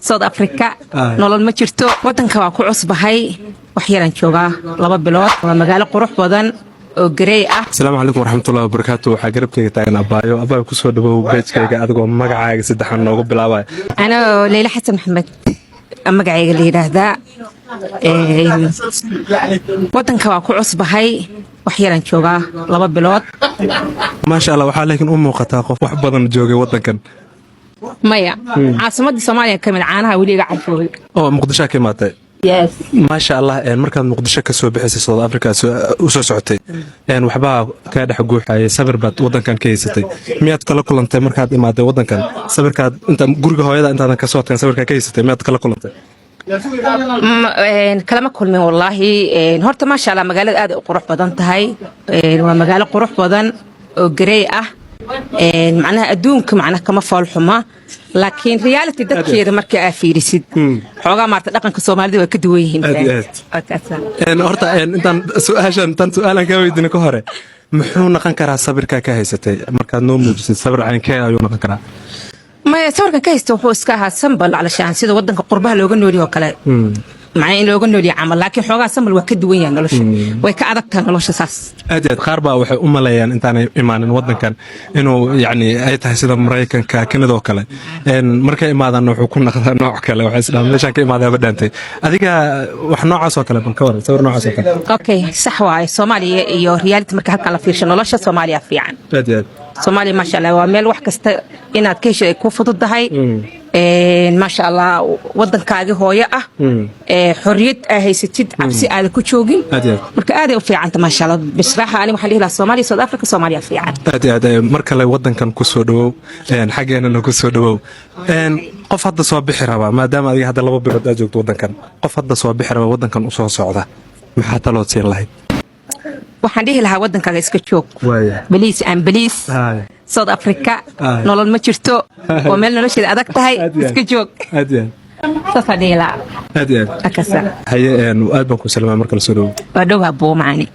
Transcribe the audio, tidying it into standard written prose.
South Africa nolol ma jirto wadanka waa ku cusbahay wax yaran joogaa 2 bilood waa magaalo qurux badan oo gareey ah. Assalaamu calaykum waraxmatullaahi wabarakaatuh. Waxa garabkayga taagan abaayo ku soo dhawow page-kayga adigoo magacaaga saddexan noogu bilaabay. Ana Leila Xasan Maxamed magacayga la yiraahdaa wadanka waa ku cusbahay wax yaran joogaa 2 bilood. Ma sha Allah waxa laakiin u muuqataa qof wax badan joogay wadankan. maya caasimadda Soomaaliya kamid caanaha waliga cabooy oo Muqdisho ka imaatay. yes ma sha Allah markaad Muqdisho ka soo bixisay South Africa u soo socotay waxba ka dhex guuxay sabir baad wadankan ka haysatay miyaad kala kulantay markaad imaaday wadankan sabirkaad inta guriga hooyada intaadan ka soo tagin sabirka ka haysatay miyaad kala kulantay kalama kulmin wallahi horta ma sha Allah magaalada aad u qurux badan tahay waa magaalo qurux badan oo gareey ah معناها أدونك معناها كما فالحما لكن ريالتي دكتور مركي أفيرسيد حوجا ما تلقن كسومالي وكدويهم أرتا أنت سؤالا كوي دين كهرة محنون نقن كرا صبر كهيستي مركز نوم مجلس صبر عن كه أيون نقن كرا ما صبر كهيستو هو إسكاها سمبل علشان سيد ودنك قربها لو قلنا ليه وكلا معين لو قلنا ليه عمل لكن حوجا سمبل وكدويهم نلوش ويكأدك نلوش أساس أديت خاربة وح أملايان أنت أنا إيمان الوطن كان إنه يعني أي تحسيد أمريكا ككندا وكلا إن مركز إيمان إنه حكون نقدر نوع كلا وحسنا ليش أنك إيمان هذا بدأنتي أديك وحنا عصا كلا بنكور صور نوع عصا كلا أوكي صح الصومالي يوريالت مركز كلا فيش نلوش الصومالي في عن أديت الصومالي ما شاء الله وميل وحكست إن كيش كوفة الضحية ما شاء الله وضن كاجي هوية حرية هي ستيد عبسي على كوتشوجين مركز هذا وفي عن ما شاء الله بصراحة أنا محلي للصومالي سود أفريقيا الصومالية في عن هذا مركز لو وضن كان كسودو حاجة إنه كسودو قف هذا صواب حربة ما دام هذا لو بيرد أجوك وضن كان قف هذا صواب حربة وضن كان أصلا صعدة ما حتى لو تصير له waxaan dhihi lahaa wadankaga iska joog baliis aan baliis South Africa nolol ma jirto oo meel nolosheeda adag tahay iska joog safadeela akasa haye aad baan ku salaamay markale soo dhaw waa dhaw buu maani